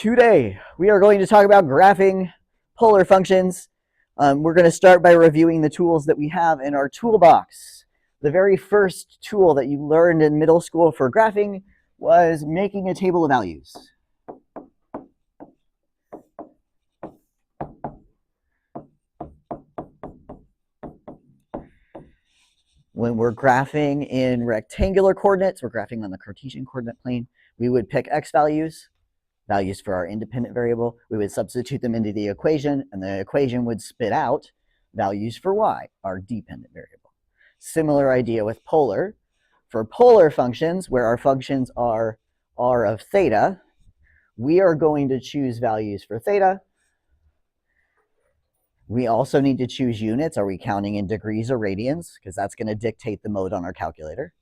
Today, we are going to talk about graphing polar functions. We're going to start by reviewing the tools that we have in our toolbox. The very first tool that you learned in middle school for graphing was making a table of values. When we're graphing in rectangular coordinates, we're graphing on the Cartesian coordinate plane, we would pick x values for our independent variable. We would substitute them into the equation, and the equation would spit out values for y, our dependent variable. Similar idea with polar. For polar functions, where our functions are r of theta, we are going to choose values for theta. We also need to choose units. Are we counting in degrees or radians? Because that's going to dictate the mode on our calculator.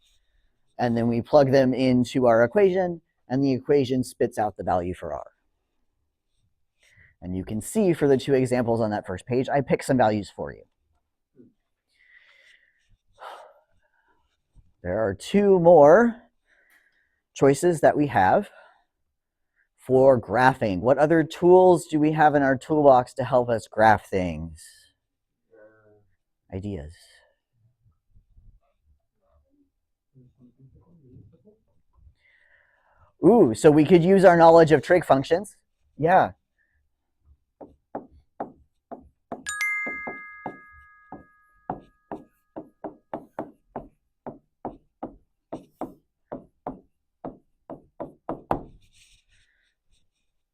And then we plug them into our equation, and the equation spits out the value for r. And you can see for the two examples on that first page, I picked some values for you. There are two more choices that we have for graphing. What other tools do we have in our toolbox to help us graph things? Ideas. Ooh, so we could use our knowledge of trig functions. Yeah.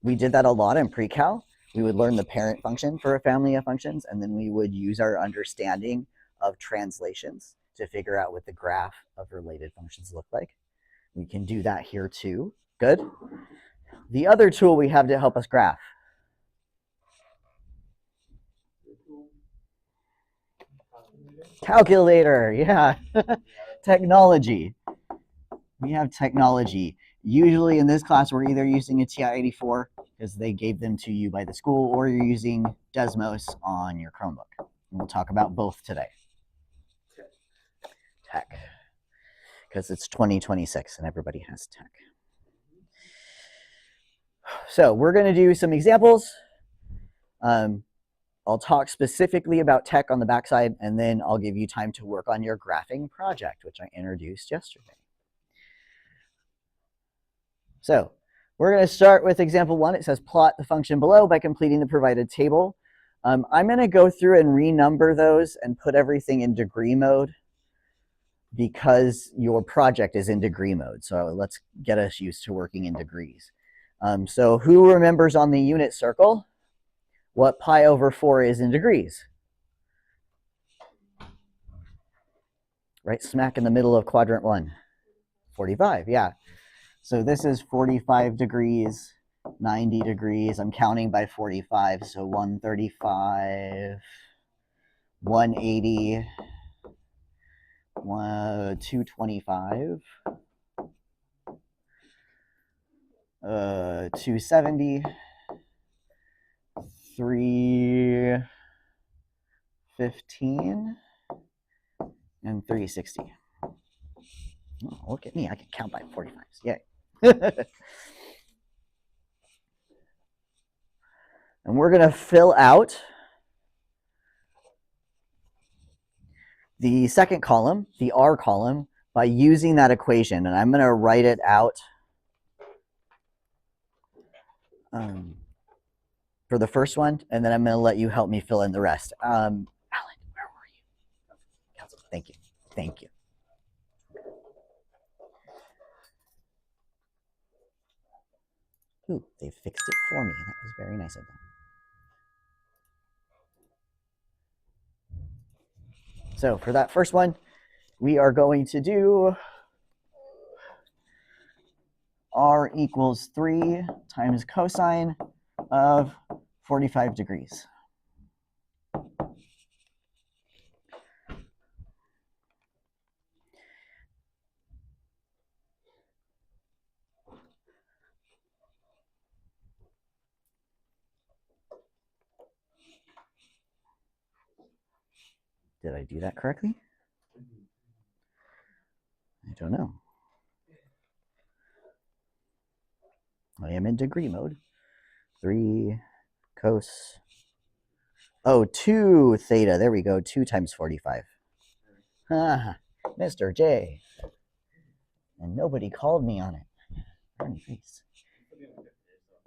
We did that a lot in pre-cal. We would learn the parent function for a family of functions, and then we would use our understanding of translations to figure out what the graph of related functions look like. We can do that here too. Good. The other tool we have to help us graph. Calculator, yeah. Technology. We have technology. Usually in this class, we're either using a TI-84 because they gave them to you by the school, or you're using Desmos on your Chromebook. And we'll talk about both today. Tech. Because it's 2026 and everybody has tech. So we're going to do some examples. I'll talk specifically about tech on the backside, and then I'll give you time to work on your graphing project, which I introduced yesterday. So we're going to start with example 1. It says plot the function below by completing the provided table. I'm going to go through and renumber those and put everything in degree mode because your project is in degree mode. So let's get us used to working in degrees. So who remembers on the unit circle what pi over 4 is in degrees? Right smack in the middle of quadrant 1. 45, yeah. So this is 45 degrees, 90 degrees. I'm counting by 45, so 135, 180, 225, 270, 315, and 360. Oh, look at me, I can count by 45s. Yay. And we're going to fill out the second column, the R column, by using that equation. And I'm going to write it out for the first one, and then I'm going to let you help me fill in the rest. Alan, where were you? Thank you. Thank you. Ooh, they fixed it for me. That was very nice of them. So for that first one, we are going to do R equals 3 times cosine of 45 degrees. Did I do that correctly? I don't know. I am in degree mode. 3 cos. Oh, 2 theta. There we go. 2 times 45. Ah, Mr. J. And nobody called me on it. Burn face.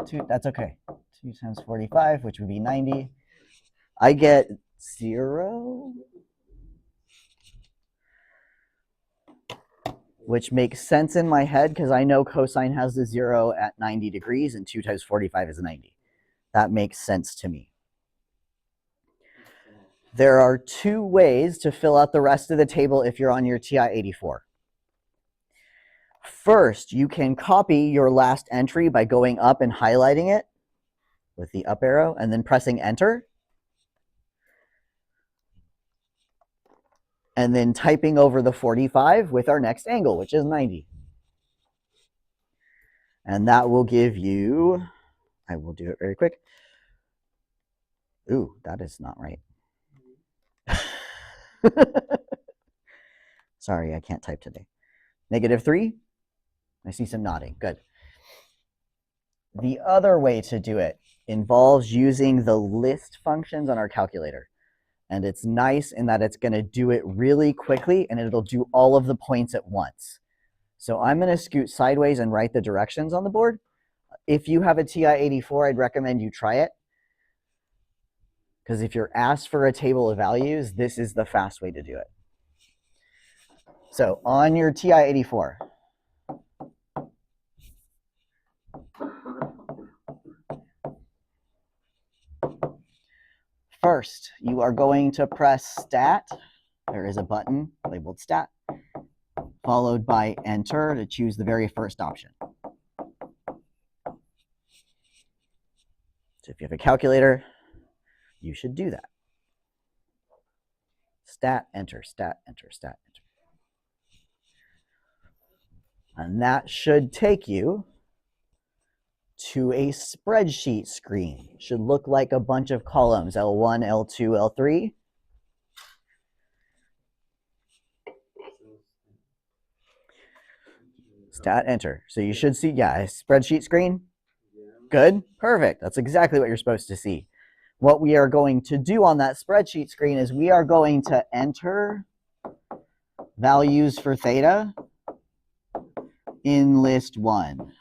2, that's okay. 2 times 45, which would be 90. I get 0, which makes sense in my head because I know cosine has the 0 at 90 degrees and 2 times 45 is 90. That makes sense to me. There are 2 ways to fill out the rest of the table if you're on your TI-84. First, you can copy your last entry by going up and highlighting it with the up arrow and then pressing enter. And then typing over the 45 with our next angle, which is 90. And that will give you, I will do it very quick. Ooh, that is not right. Sorry, I can't type today. -3. I see some nodding. Good. The other way to do it involves using the list functions on our calculator. And it's nice in that it's going to do it really quickly and it'll do all of the points at once. So I'm going to scoot sideways and write the directions on the board. If you have a TI-84, I'd recommend you try it. Because if you're asked for a table of values, this is the fast way to do it. So on your TI-84, first, you are going to press stat. There is a button labeled stat, followed by enter to choose the very first option. So if you have a calculator, you should do that. Stat, enter, stat, enter, stat, enter. And that should take you to a spreadsheet screen. It should look like a bunch of columns, L1, L2, L3. Stat, enter. So you should see, yeah, a spreadsheet screen. Good, perfect. That's exactly what you're supposed to see. What we are going to do on that spreadsheet screen is we are going to enter values for theta in list 1.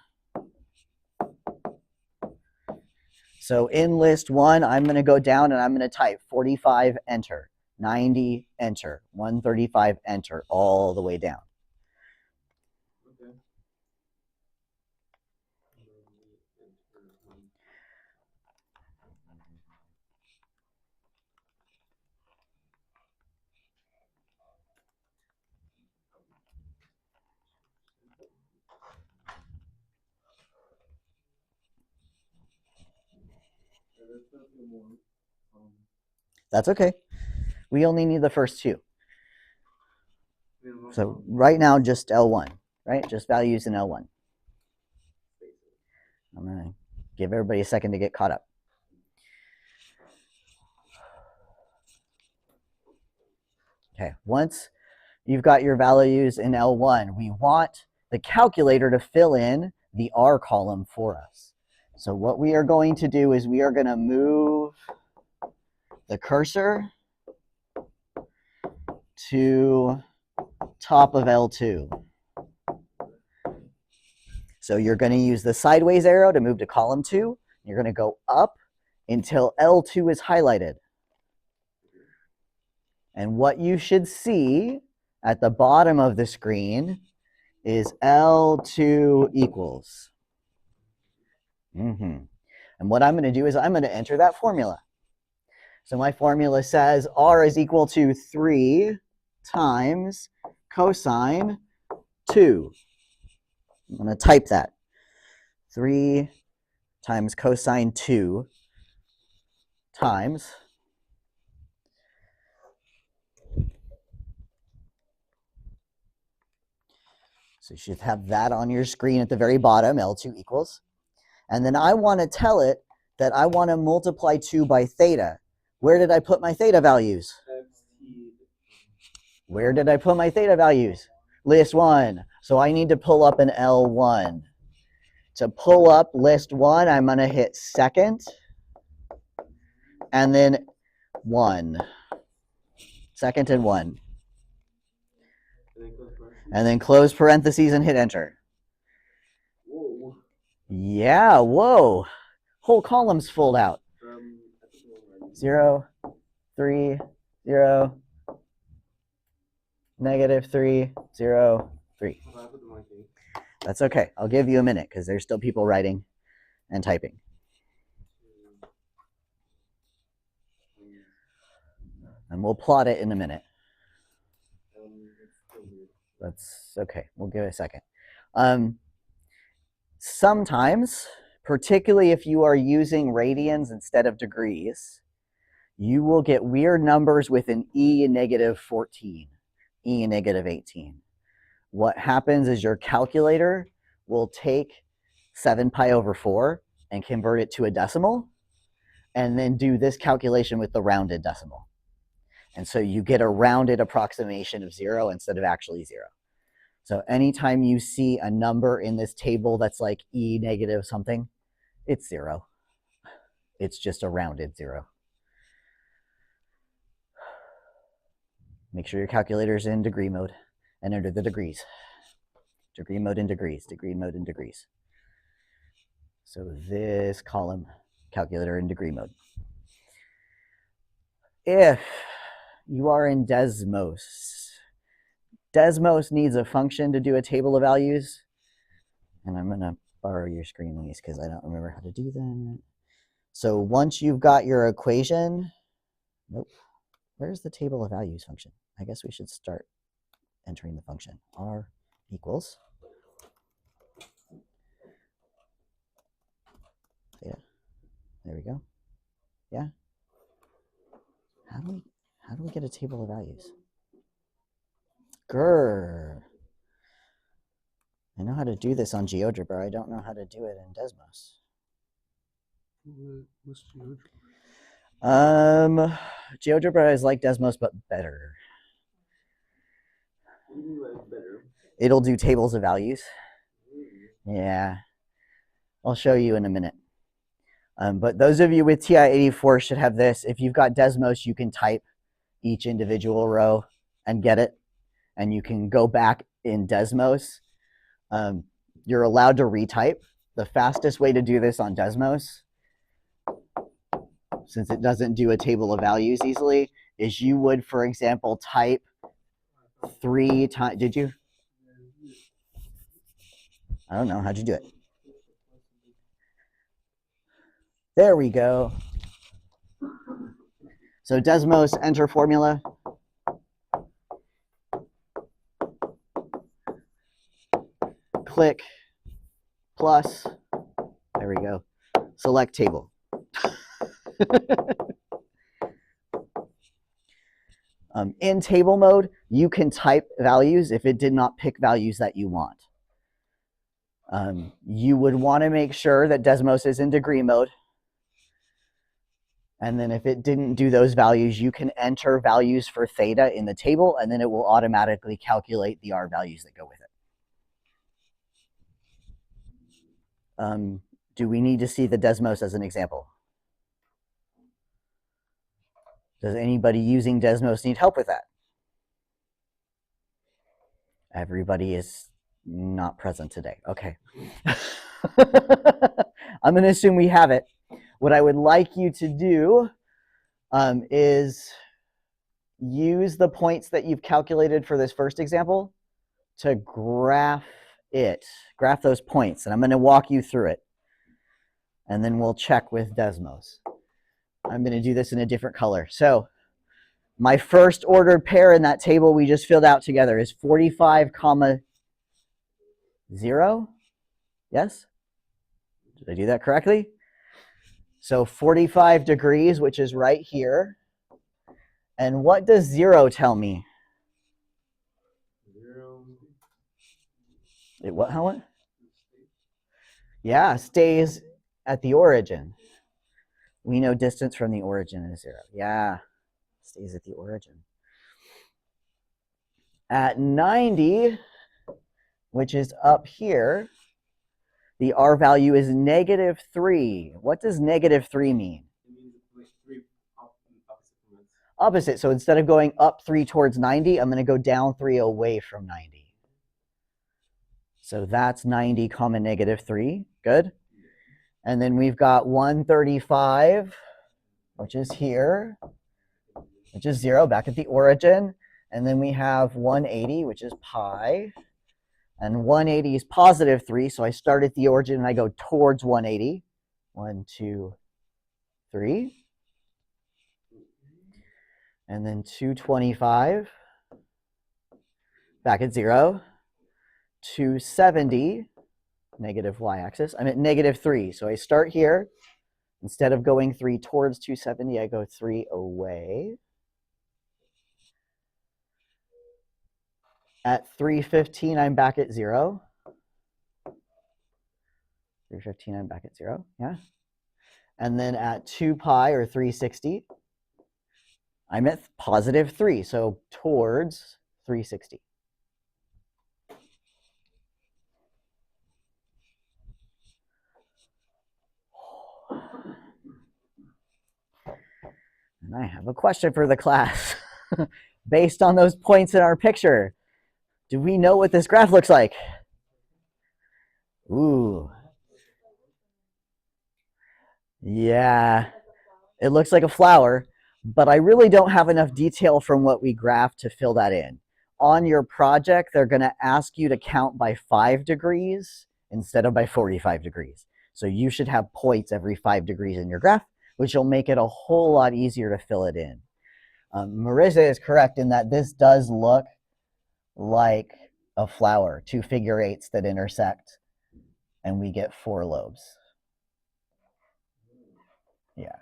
So in list 1, I'm going to go down and I'm going to type 45, enter, 90, enter, 135, enter, all the way down. Okay. That's okay. We only need the first 2. So right now, just L1, right? Just values in L1. I'm going to give everybody a second to get caught up. Okay, once you've got your values in L1, we want the calculator to fill in the R column for us. So what we are going to do is we are going to move the cursor to top of L2. So you're going to use the sideways arrow to move to column 2. You're going to go up until L2 is highlighted. And what you should see at the bottom of the screen is L2 equals. And what I'm going to do is I'm going to enter that formula. So my formula says R is equal to 3 times cosine 2. I'm going to type that. 3 times cosine 2 times. So you should have that on your screen at the very bottom, L2 equals. And then I want to tell it that I want to multiply 2 by theta. Where did I put my theta values? Where did I put my theta values? List 1. So I need to pull up an L1 To pull up list 1, I'm going to hit second, and then 1. Second and 1. And then close parentheses and hit enter. Whoa. Yeah, whoa. Whole columns fold out. 0, 3, 0, -3, 0, 3. That's okay. I'll give you a minute because there's still people writing and typing. And we'll plot it in a minute. That's okay. We'll give it a second. Sometimes, particularly if you are using radians instead of degrees, you will get weird numbers with an e in -14, e in -18. What happens is your calculator will take 7 pi over 4 and convert it to a decimal, and then do this calculation with the rounded decimal. And so you get a rounded approximation of 0 instead of actually 0. So anytime you see a number in this table that's like e negative something, it's 0. It's just a rounded 0. Make sure your calculator's in degree mode and enter the degrees. Degree mode in degrees, degree mode in degrees. So this column, calculator in degree mode. If you are in Desmos, Desmos needs a function to do a table of values. And I'm going to borrow your screen, Lise, because I don't remember how to do that. So once you've got your equation, nope, where's the table of values function? I guess we should start entering the function. R equals theta. There we go. Yeah. How do we get a table of values? Grr. I know how to do this on GeoGebra. I don't know how to do it in Desmos. What's GeoGebra? GeoGebra is like Desmos, but better. What do you mean like better? It'll do tables of values. Yeah. I'll show you in a minute. But those of you with TI-84 should have this. If you've got Desmos, you can type each individual row and get it. And you can go back in Desmos. You're allowed to retype. The fastest way to do this on Desmos, since it doesn't do a table of values easily, is you would, for example, type 3 times. Did you? I don't know. How'd you do it? There we go. So Desmos, enter formula. Click plus. There we go. Select table. In table mode, you can type values if it did not pick values that you want. You would want to make sure that Desmos is in degree mode. And then if it didn't do those values, you can enter values for theta in the table, and then it will automatically calculate the R values that go with it. Do we need to see the Desmos as an example? Does anybody using Desmos need help with that? Everybody is not present today. Okay. I'm going to assume we have it. What I would like you to do is use the points that you've calculated for this first example to graph it. Graph those points, and I'm going to walk you through it. And then we'll check with Desmos. I'm going to do this in a different color. So my first ordered pair in that table we just filled out together is 45, 0. Yes? Did I do that correctly? So 45 degrees, which is right here. And what does 0 tell me? 0. It what? How what? Yeah, stays at the origin. We know distance from the origin is 0. Yeah, stays at the origin. At 90, which is up here, The R value is -3. What does -3 mean? It means it's like three opposite from it. Opposite. So instead of going up 3 towards 90, I'm going to go down 3 away from 90. So that's 90 comma -3. Good. And then we've got 135, which is here, which is 0, back at the origin. And then we have 180, which is pi. And 180 is +3, so I start at the origin and I go towards 180. 1, 2, 3. And then 225, back at 0. 270, negative y-axis. I'm at -3, so I start here. Instead of going 3 towards 270, I go 3 away. At 315, I'm back at 0. 315, I'm back at 0, yeah. And then at 2 pi, or 360, I'm at +3, so towards 360. And I have a question for the class. Based on those points in our picture, do we know what this graph looks like? Ooh. Yeah, it looks like a flower, but I really don't have enough detail from what we graphed to fill that in. On your project, they're going to ask you to count by 5 degrees instead of by 45 degrees. So you should have points every 5 degrees in your graph, which will make it a whole lot easier to fill it in. Marissa is correct in that this does look like a flower, 2 figure 8s that intersect, and we get 4 lobes. Yeah.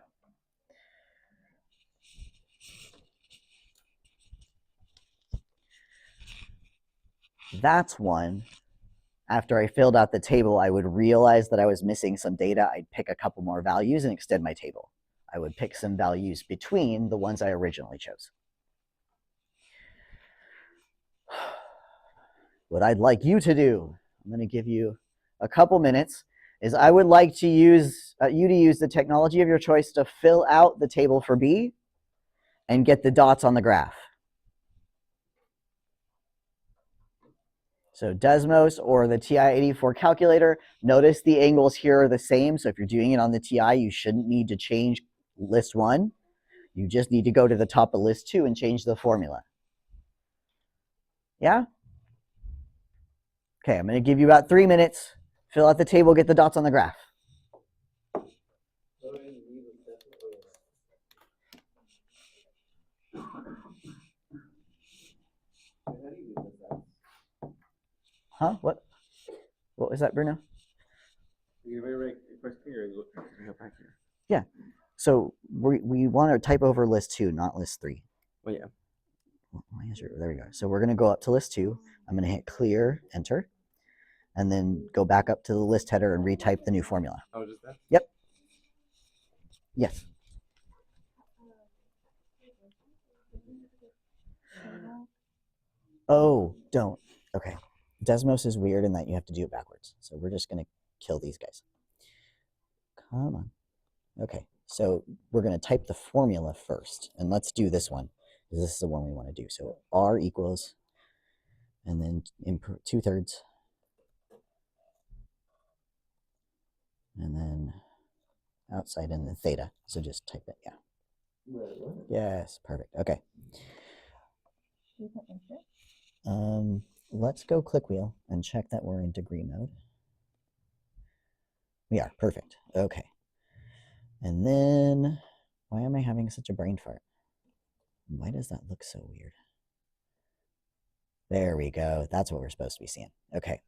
That's one. After I filled out the table, I would realize that I was missing some data. I'd pick a couple more values and extend my table. I would pick some values between the ones I originally chose. What I'd like you to do, I'm going to give you a couple minutes, is I would like to use you to use the technology of your choice to fill out the table for B and get the dots on the graph. So Desmos or the TI-84 calculator, notice the angles here are the same. So if you're doing it on the TI, you shouldn't need to change list 1. You just need to go to the top of list 2 and change the formula. Yeah? Okay, I'm going to give you about 3 minutes. Fill out the table, get the dots on the graph. Huh? What was that, Bruno? Yeah. So we want to type over list 2, not list 3. Oh yeah. There we go. So we're going to go up to list 2. I'm going to hit clear, enter, and then go back up to the list header and retype the new formula. Oh, just that? Yep. Yes. Oh, don't. Okay. Desmos is weird in that you have to do it backwards. So we're just going to kill these guys. Come on. Okay. So we're going to type the formula first. And let's do this one, because this is the one we want to do. So R equals, and then 2/3. And then outside and then theta. So just type it. Yeah. Yes. Perfect. Okay. Let's go click wheel and check that we're in degree mode. We are. Perfect. Okay. And then, why am I having such a brain fart? Why does that look so weird? There we go. That's what we're supposed to be seeing. Okay.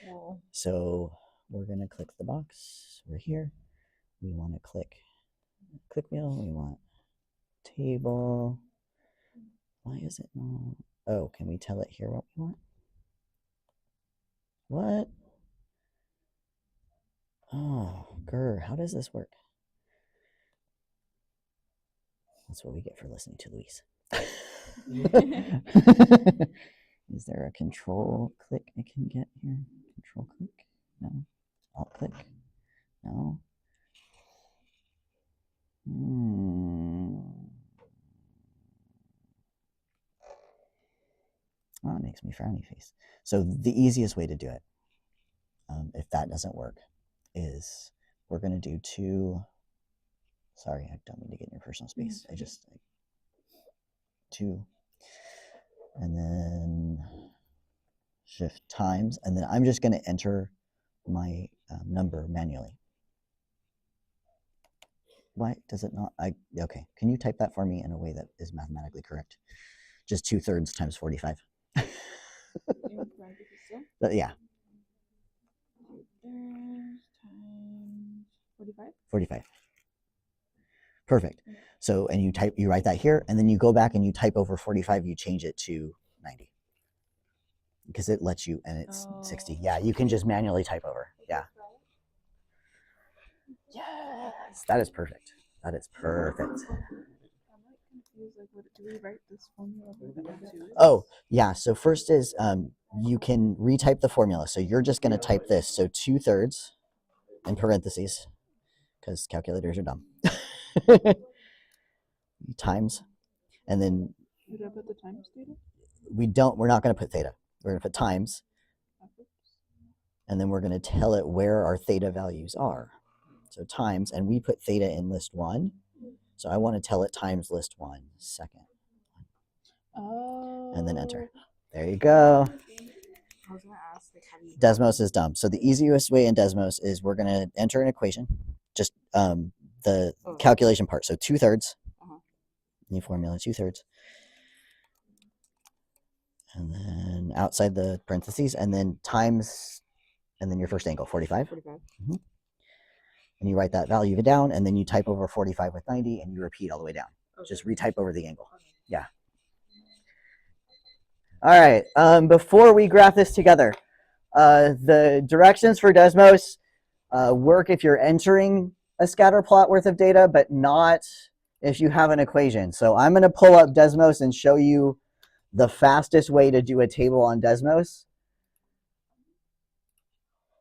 Cool. So we're going to click the box. We're here. We want to click wheel. We want table. Why is it not? Oh, can we tell it here what we want? What? Oh, grr, how does this work? That's what we get for listening to Luis. Is there a control click I can get here? Control click? No. Alt click. No. Oh, it makes me frowny face. So the easiest way to do it, if that doesn't work, is we're going to do two. Sorry, I don't mean to get in your personal space. I just two, and then shift times, and then I'm just going to enter my number manually. Why does it not? Okay. Can you type that for me in a way that is mathematically correct? Just 2/3 times 45. But yeah. 2/3 times 45. 45. Perfect. So, and you write that here, and then you go back and you type over 45. You change it to 90 because it lets you, and it's 60. Yeah, you can just manually type over. Yeah. Yes, that is perfect. That is perfect. I'm like confused. Like, what do we write this formula too? Oh, yeah. So first is you can retype the formula. So you're just going to type this. So 2/3 in parentheses because calculators are dumb. Times, and then Did I put the times theta? we're not going to put theta. We're going to put times, and then we're going to tell it where our theta values are. So times, and we put theta in list 1. So I want to tell it times list 1 second. Oh. And then enter. There you go. I was gonna ask, like, how do you... Desmos is dumb. So the easiest way in Desmos is we're going to enter an equation, just the calculation part. So 2/3, new formula, 2/3. And then outside the parentheses, and then times, and then your first angle, 45. 45. And you write that value down, and then you type over 45 with 90, and you repeat all the way down. Okay. Just retype over the angle. Okay. Yeah. All right. Before we graph this together, the directions for Desmos work if you're entering a scatter plot worth of data, but not if you have an equation. So I'm going to pull up Desmos and show you the fastest way to do a table on Desmos.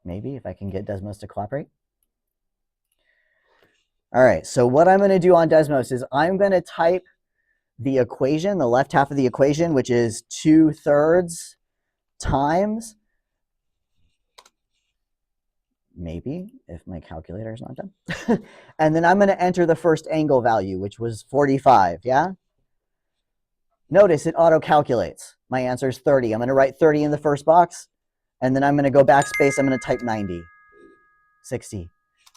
Maybe if I can get Desmos to cooperate. All right, so what I'm going to do on Desmos is I'm going to type the equation, the left half of the equation, which is 2/3 times, maybe, if my calculator is not done. And then I'm going to enter the first angle value, which was 45, yeah? Notice it auto-calculates. My answer is 30. I'm going to write 30 in the first box, and then I'm going to go backspace. I'm going to type 90, 60.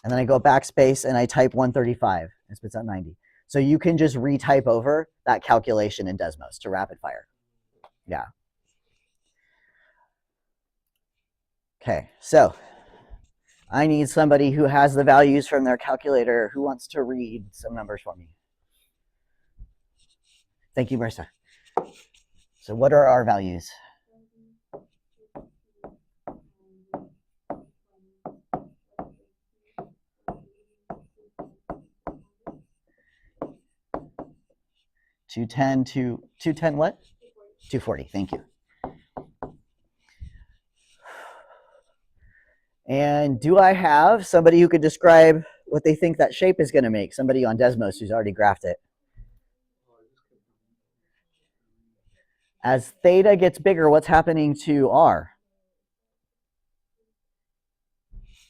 And then I go backspace and I type 135. It spits out 90. So you can just retype over that calculation in Desmos to rapid fire. Yeah. Okay, so I need somebody who has the values from their calculator who wants to read some numbers for me. Thank you, Marissa. So what are our values? $210 what? $240. Thank you. And do I have somebody who could describe what they think that shape is going to make? Somebody on Desmos who's already graphed it. As theta gets bigger, what's happening to R?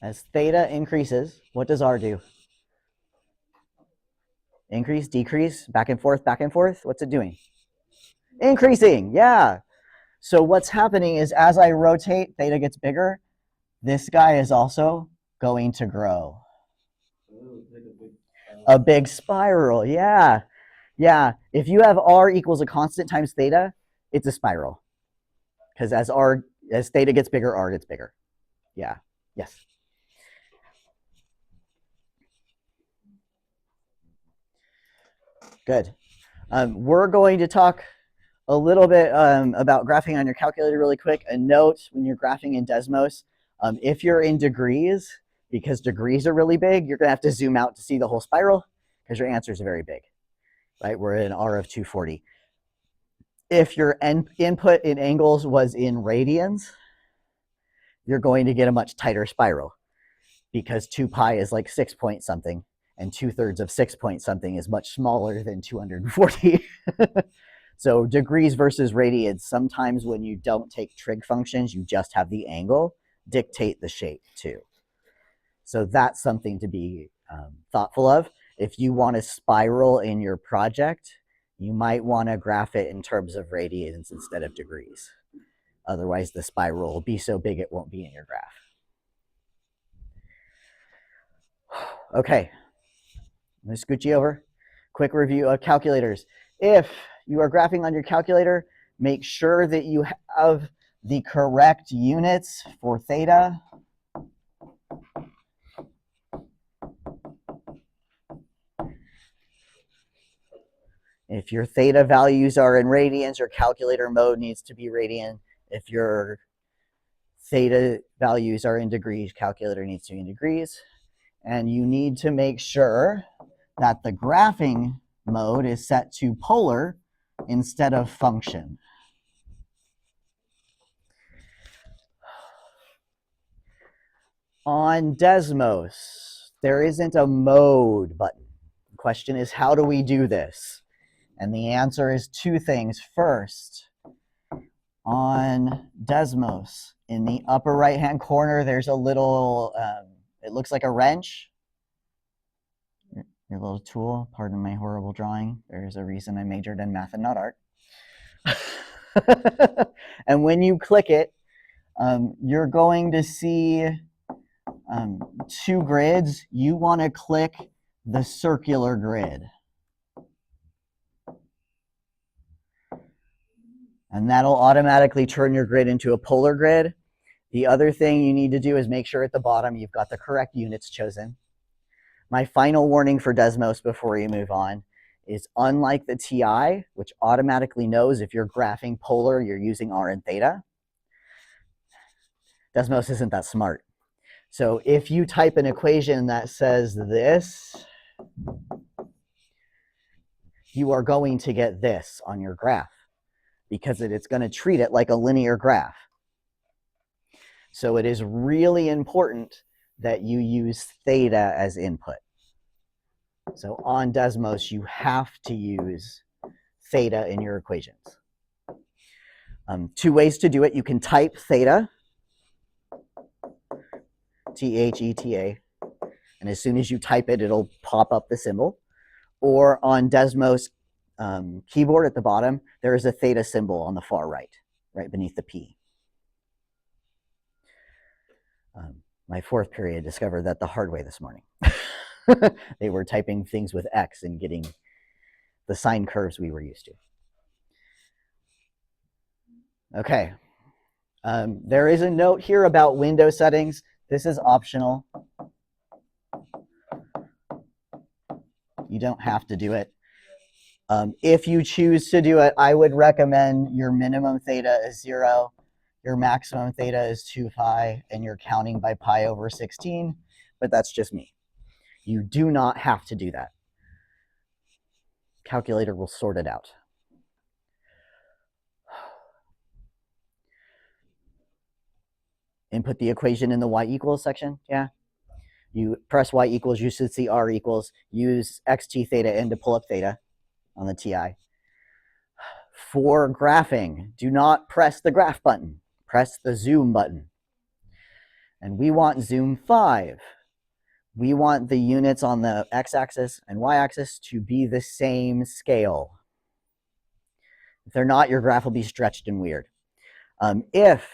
As theta increases, what does R do? Increase, decrease, back and forth, back and forth. What's it doing? Increasing, yeah. So what's happening is as I rotate, theta gets bigger. This guy is also going to grow. A big spiral, yeah. Yeah, if you have R equals a constant times theta, it's a spiral. Because as theta gets bigger, R gets bigger. Yeah, yes. Good. We're going to talk a little bit about graphing on your calculator really quick. A note when you're graphing in Desmos, if you're in degrees, because degrees are really big, you're going to have to zoom out to see the whole spiral because your answers are very big. Right? We're in R of 240. If your input in angles was in radians, you're going to get a much tighter spiral. because 2 pi is like 6 point something, and 2/3 of 6 point something is much smaller than 240. So degrees versus radians, sometimes when you don't take trig functions, you just have the angle, dictate the shape too. So that's something to be thoughtful of. If you want to spiral in your project, you might want to graph it in terms of radians instead of degrees. Otherwise, the spiral will be so big it won't be in your graph. Okay, I'm going to scoot you over. Quick review of calculators. If you are graphing on your calculator, make sure that you have the correct units for theta. If your theta values are in radians, your calculator mode needs to be radian. If your theta values are in degrees, calculator needs to be in degrees. And you need to make sure that the graphing mode is set to polar instead of function. On Desmos, there isn't a mode button. The question is, how do we do this? And the answer is two things. First, on Desmos, in the upper right-hand corner, there's a little, it looks like a wrench. Your little tool, pardon my horrible drawing. There's a reason I majored in math and not art. And when you click it, you're going to see two grids. You want to click the circular grid. And that'll automatically turn your grid into a polar grid. The other thing you need to do is make sure at the bottom you've got the correct units chosen. My final warning for Desmos before you move on is, unlike the TI, which automatically knows if you're graphing polar, you're using R and theta, Desmos isn't that smart. So if you type an equation that says this, you are going to get this on your graph because it's going to treat it like a linear graph. So it is really important that you use theta as input. So on Desmos, you have to use theta in your equations. Two ways to do it. You can type theta, T-H-E-T-A, and as soon as you type it, it'll pop up the symbol. Or on Desmos keyboard at the bottom, there is a theta symbol on the far right, right beneath the P. My fourth period discovered that the hard way this morning. They were typing things with X and getting the sine curves we were used to. Okay. There is a note here about window settings. This is optional. You don't have to do it. If you choose to do it, I would recommend your minimum theta is 0, your maximum theta is 2 pi, and you're counting by pi over 16, but that's just me. You do not have to do that. Calculator will sort it out. Input the equation in the y equals section, yeah? You press y equals, you should see r equals, use xt theta n to pull up theta on the TI. For graphing, do not press the graph button, press the zoom button. And we want zoom 5. We want the units on the x-axis and y-axis to be the same scale. If they're not, your graph will be stretched and weird. If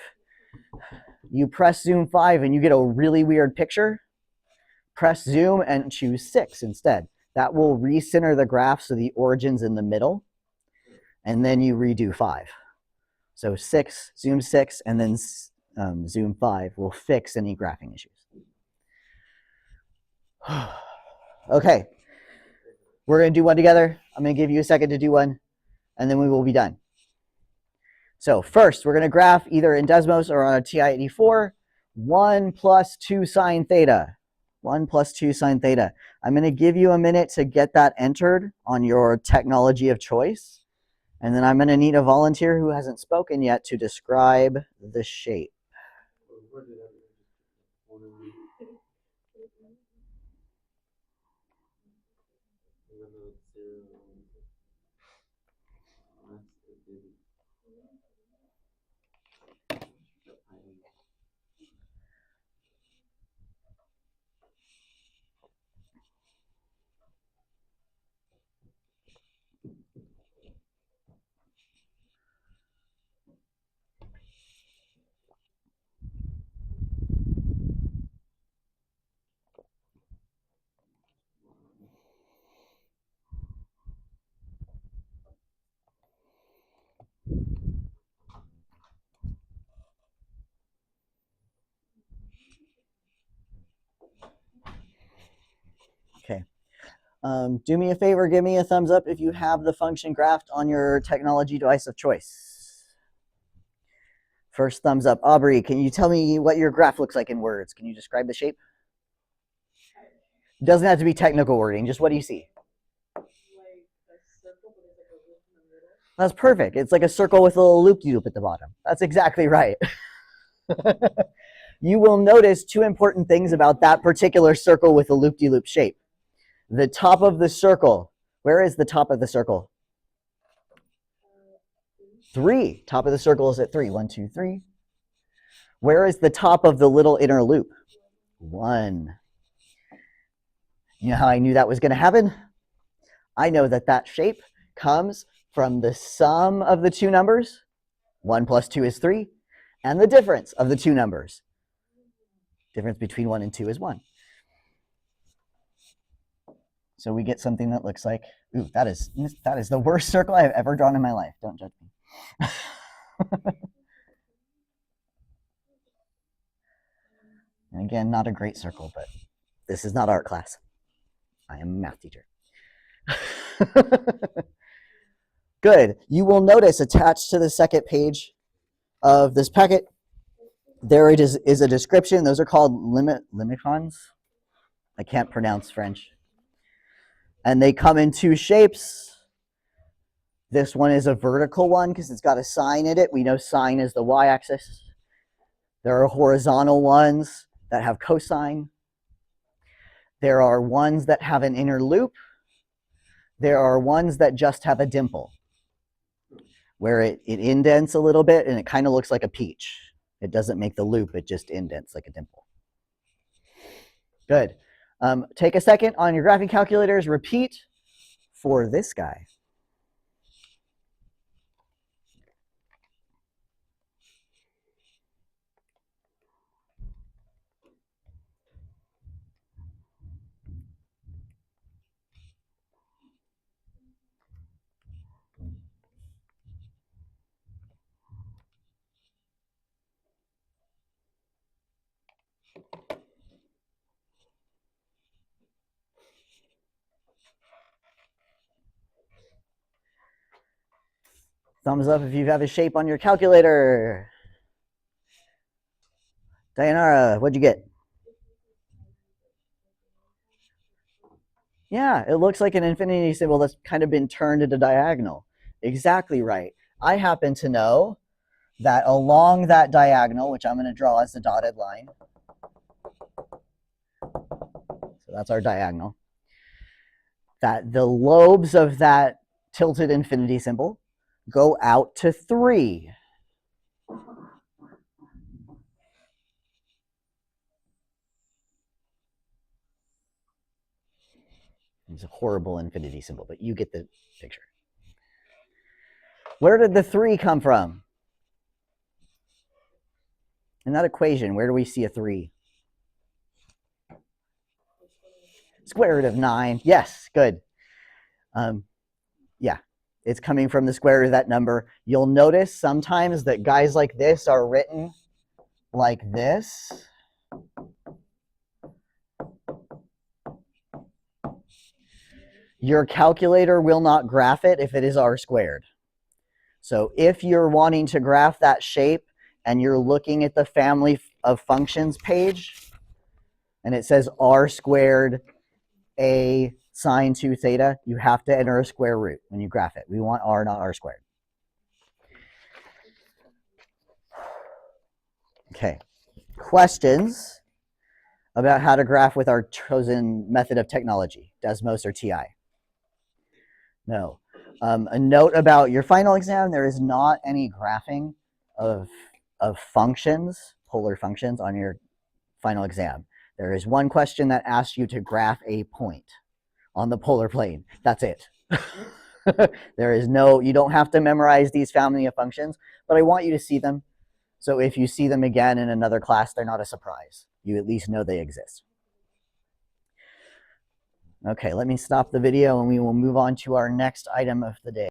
you press zoom 5 and you get a really weird picture, press zoom and choose 6 instead. That will recenter the graph so the origin's in the middle, and then you redo 5. So 6, zoom 6, and then zoom 5 will fix any graphing issues. Okay, we're going to do one together. I'm going to give you a second to do one, and then we will be done. So first, we're going to graph either in Desmos or on a TI-84, 1 plus 2 sine theta. 1 plus 2 sine theta. I'm going to give you a minute to get that entered on your technology of choice. And then I'm going to need a volunteer who hasn't spoken yet to describe the shape. Okay. Do me a favor, give me a thumbs up if you have the function graphed on your technology device of choice. First thumbs up. Aubrey, can you tell me what your graph looks like in words? Can you describe the shape? It doesn't have to be technical wording, just what do you see? That's perfect. It's like a circle with a little loop-de-loop at the bottom. That's exactly right. You will notice two important things about that particular circle with a loop-de-loop shape. The top of the circle. Where is the top of the circle? 3. Top of the circle is at 3. 1, 2, 3. Where is the top of the little inner loop? 1. You know how I knew that was going to happen? I know that that shape comes from the sum of the two numbers. 1 plus 2 is 3. And the difference of the two numbers. Difference between 1 and 2 is 1. So we get something that looks like, ooh, that is the worst circle I've ever drawn in my life. Don't judge me. And again, not a great circle, but this is not art class. I am a math teacher. Good. You will notice attached to the second page of this packet, there it is a description. Those are called limicons. I can't pronounce French. And they come in two shapes. This one is a vertical one because it's got a sign in it. We know sine is the y-axis. There are horizontal ones that have cosine. There are ones that have an inner loop. There are ones that just have a dimple, where it indents a little bit and it kind of looks like a peach. It doesn't make the loop, it just indents like a dimple. Good. Take a second on your graphing calculators, repeat for this guy. Thumbs up if you have a shape on your calculator. Dayanara, what'd you get? Yeah, it looks like an infinity symbol that's kind of been turned into diagonal. Exactly right. I happen to know that along that diagonal, which I'm going to draw as the dotted line, so that's our diagonal, that the lobes of that tilted infinity symbol go out to 3. It's a horrible infinity symbol, but you get the picture. Where did the 3 come from? In that equation, where do we see a 3? Square root of 9. Yes, good. Yeah, it's coming from the square root of that number. You'll notice sometimes that guys like this are written like this. Your calculator will not graph it if it is r squared. So if you're wanting to graph that shape and you're looking at the family of functions page and it says r squared a sine 2 theta, you have to enter a square root when you graph it. We want r, not r squared. Okay. Questions about how to graph with our chosen method of technology, Desmos or TI? No. A note about your final exam, there is not any graphing of functions, polar functions, on your final exam. There is one question that asks you to graph a point on the polar plane. That's it. There is no, you don't have to memorize these family of functions, but I want you to see them. So if you see them again in another class, they're not a surprise. You at least know they exist. Okay, let me stop the video and we will move on to our next item of the day.